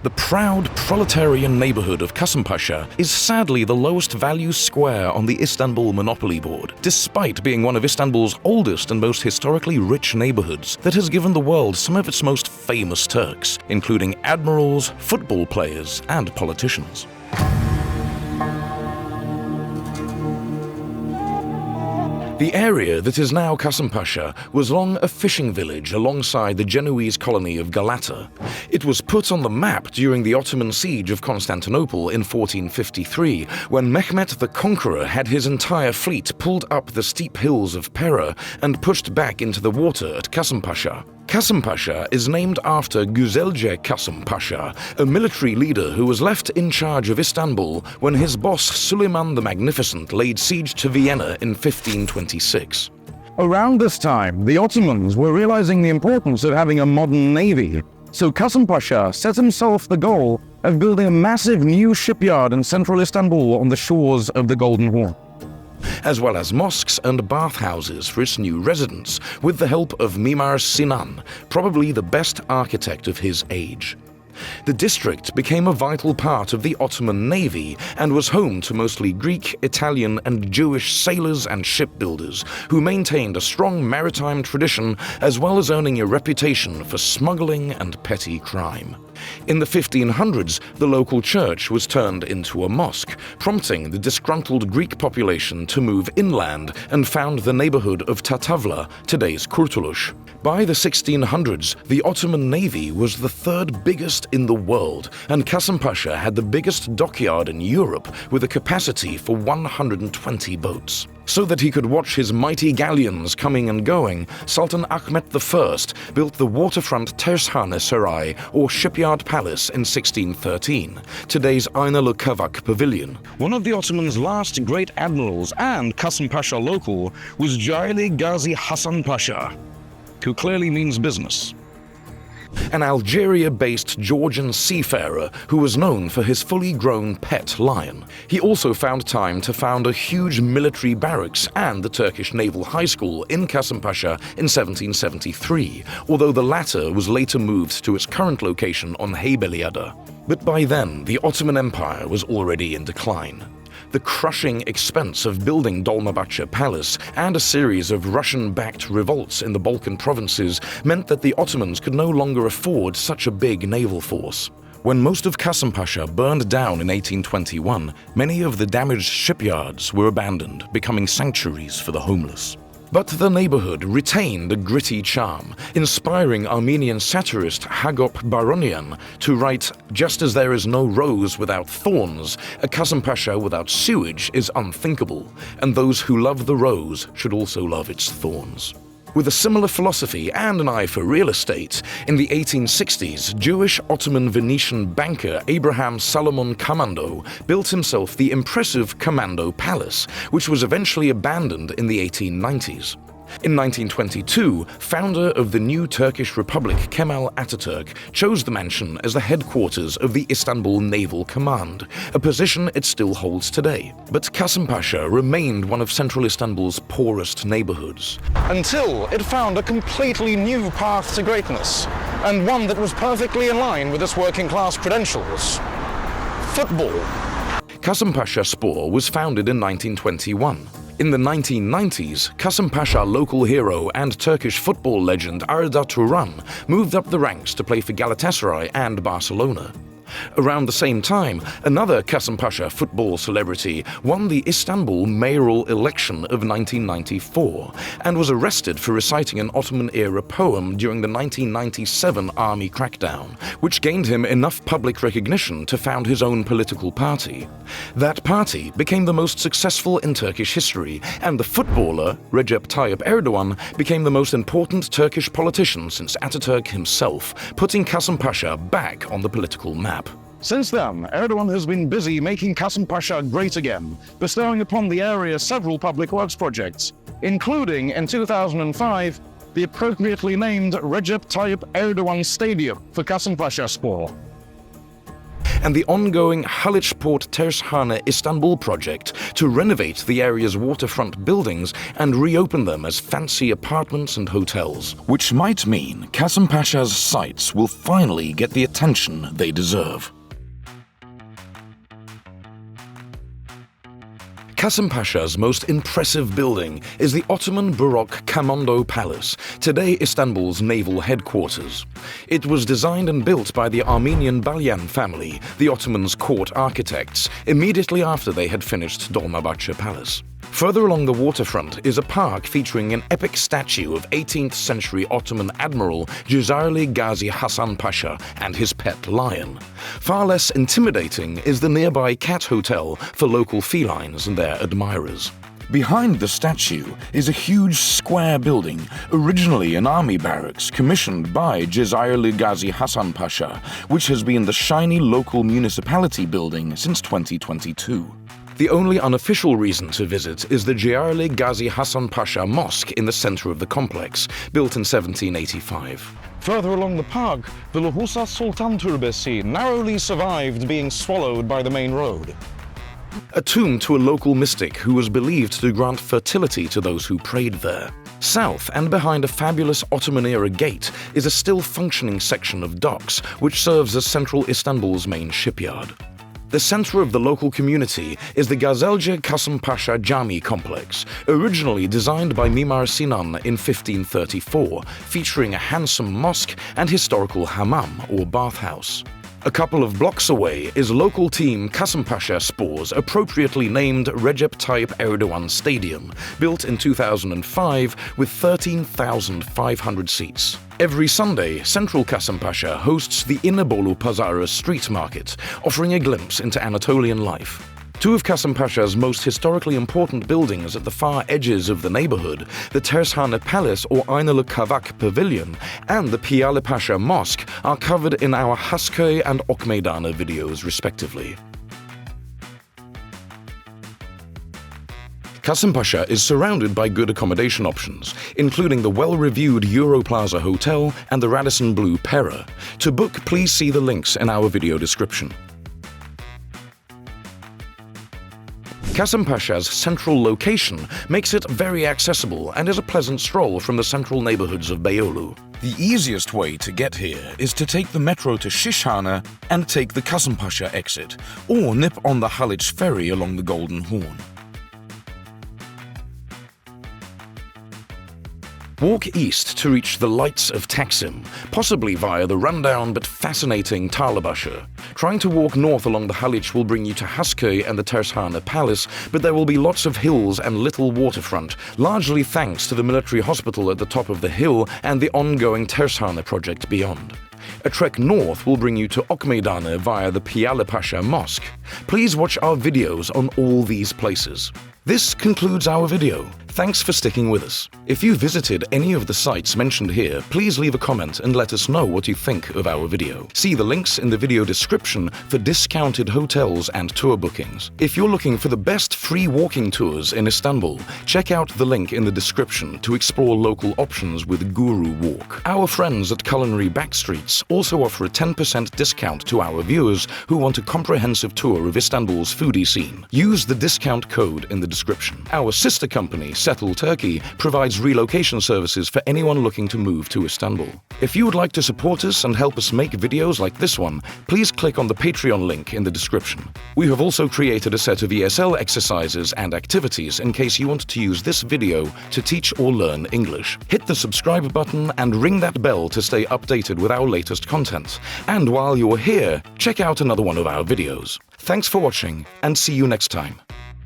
The proud proletarian neighborhood of Kasımpaşa is sadly the lowest value square on the Istanbul Monopoly Board, despite being one of Istanbul's oldest and most historically rich neighborhoods that has given the world some of its most famous Turks, including admirals, football players, and politicians. The area that is now Kasımpaşa was long a fishing village alongside the Genoese colony of Galata. It was put on the map during the Ottoman siege of Constantinople in 1453, when Mehmet the Conqueror had his entire fleet pulled up the steep hills of Pera and pushed back into the water at Kasımpaşa. Kasımpaşa is named after Güzelce Kasımpaşa, a military leader who was left in charge of Istanbul when his boss Suleiman the Magnificent laid siege to Vienna in 1526. Around this time, the Ottomans were realizing the importance of having a modern navy, so Kasımpaşa set himself the goal of building a massive new shipyard in central Istanbul on the shores of the Golden Horn, as well as mosques and bathhouses for its new residents, with the help of Mimar Sinan, probably the best architect of his age. The district became a vital part of the Ottoman navy and was home to mostly Greek, Italian, and Jewish sailors and shipbuilders who maintained a strong maritime tradition as well as earning a reputation for smuggling and petty crime. In the 1500s, the local church was turned into a mosque, prompting the disgruntled Greek population to move inland and found the neighborhood of Tatavla, today's Kurtuluş. By the 1600s, the Ottoman navy was the third biggest in the world, and Kasımpaşa had the biggest dockyard in Europe with a capacity for 120 boats. So that he could watch his mighty galleons coming and going, Sultan Ahmet I built the waterfront Tersane Saray, or Shipyard Palace, in 1613, today's Aynalı Kavak Pavilion. One of the Ottomans' last great admirals and Kasımpaşa local was Jaili Gazi Hasan Pasha, who clearly means business. An Algeria-based Georgian seafarer who was known for his fully grown pet lion. He also found time to found a huge military barracks and the Turkish Naval High School in Kasımpaşa in 1773, although the latter was later moved to its current location on Heybeliada. But by then, the Ottoman Empire was already in decline. The crushing expense of building Dolmabahce Palace and a series of Russian-backed revolts in the Balkan provinces meant that the Ottomans could no longer afford such a big naval force. When most of Kasımpaşa burned down in 1821, many of the damaged shipyards were abandoned, becoming sanctuaries for the homeless. But the neighborhood retained a gritty charm, inspiring Armenian satirist Hagop Baronian to write, "Just as there is no rose without thorns, a Kasımpaşa without sewage is unthinkable, and those who love the rose should also love its thorns." With a similar philosophy and an eye for real estate, in the 1860s, Jewish Ottoman Venetian banker Abraham Salomon Camondo built himself the impressive Camondo Palace, which was eventually abandoned in the 1890s. In 1922, founder of the new Turkish Republic Kemal Atatürk chose the mansion as the headquarters of the Istanbul Naval Command, a position it still holds today. But Kasımpaşa remained one of central Istanbul's poorest neighborhoods, until it found a completely new path to greatness, and one that was perfectly in line with its working-class credentials: football. Kasımpaşaspor was founded in 1921. In the 1990s, Kasımpaşa local hero and Turkish football legend Arda Turan moved up the ranks to play for Galatasaray and Barcelona. Around the same time, another Kasımpaşa football celebrity won the Istanbul mayoral election of 1994 and was arrested for reciting an Ottoman-era poem during the 1997 army crackdown, which gained him enough public recognition to found his own political party. That party became the most successful in Turkish history, and the footballer, Recep Tayyip Erdoğan, became the most important Turkish politician since Atatürk himself, putting Kasımpaşa back on the political map. Since then, Erdogan has been busy making Kasımpaşa great again, bestowing upon the area several public works projects, including, in 2005, the appropriately named Recep Tayyip Erdoğan Stadium for Kasımpaşaspor. and the ongoing Haliçport Tersane Istanbul project to renovate the area's waterfront buildings and reopen them as fancy apartments and hotels. Which might mean KASIMPAŞA's sites will finally get the attention they deserve. Kasımpaşa's most impressive building is the Ottoman Baroque Camondo Palace, today Istanbul's naval headquarters. It was designed and built by the Armenian Balyan family, the Ottomans' court architects, immediately after they had finished Dolmabahce Palace. Further along the waterfront is a park featuring an epic statue of 18th century Ottoman Admiral Cezayirli Gazi Hasan Pasha and his pet lion. Far less intimidating is the nearby cat hotel for local felines and their admirers. Behind the statue is a huge square building, originally an army barracks commissioned by Cezayirli Gazi Hasan Pasha, which has been the shiny local municipality building since 2022. The only unofficial reason to visit is the Cezayirli Gazi Hasan Pasha Mosque in the center of the complex, built in 1785. Further along the park, the Lohusa Sultan Türbesi narrowly survived being swallowed by the main road. A tomb to a local mystic who was believed to grant fertility to those who prayed there. South and behind a fabulous Ottoman-era gate is a still functioning section of docks, which serves as central Istanbul's main shipyard. The center of the local community is the Gazelce Kasımpaşa Cami complex, originally designed by Mimar Sinan in 1534, featuring a handsome mosque and historical hammam or bathhouse. A couple of blocks away is local team Kasımpaşa Spor's appropriately named Recep Tayyıp Erdoğan Stadium, built in 2005 with 13,500 seats. Every Sunday, Central Kasımpaşa hosts the İnebolu Pazarı street market, offering a glimpse into Anatolian life. Two of Kasımpaşa's most historically important buildings at the far edges of the neighborhood, the Tersane Palace or Aynalı Kavak Pavilion and the Piyalepasa Mosque, are covered in our Hasköy and Ok Meydanı videos respectively. Kasımpaşa is surrounded by good accommodation options, including the well-reviewed Plaza Hotel and the Radisson Blue Pera. To book, please see the links in our video description. Kasımpaşa's central location makes it very accessible and is a pleasant stroll from the central neighborhoods of Beyoğlu. The easiest way to get here is to take the metro to Şişhane and take the Kasımpaşa exit, or nip on the Haliç ferry along the Golden Horn. Walk east to reach the lights of Taksim, possibly via the rundown but fascinating Tarlabaşı. Trying to walk north along the Haliç will bring you to Hasköy and the Tersane Palace, but there will be lots of hills and little waterfront, largely thanks to the military hospital at the top of the hill and the ongoing Tersane project beyond. A trek north will bring you to Ok Meydanı via the Piyalepasa Mosque. Please watch our videos on all these places. This concludes our video. Thanks for sticking with us. If you visited any of the sites mentioned here, please leave a comment and let us know what you think of our video. See the links in the video description for discounted hotels and tour bookings. If you're looking for the best free walking tours in Istanbul, check out the link in the description to explore local options with GuruWalk. Our friends at Culinary Backstreets also offer a 10% discount to our viewers who want a comprehensive tour of Istanbul's foodie scene. Use the discount code in the description. Our sister company, Settle Turkey, provides relocation services for anyone looking to move to Istanbul. If you would like to support us and help us make videos like this one, please click on the Patreon link in the description. We have also created a set of ESL exercises and activities in case you want to use this video to teach or learn English. Hit the subscribe button and ring that bell to stay updated with our latest content. And while you're here, check out another one of our videos. Thanks for watching and see you next time.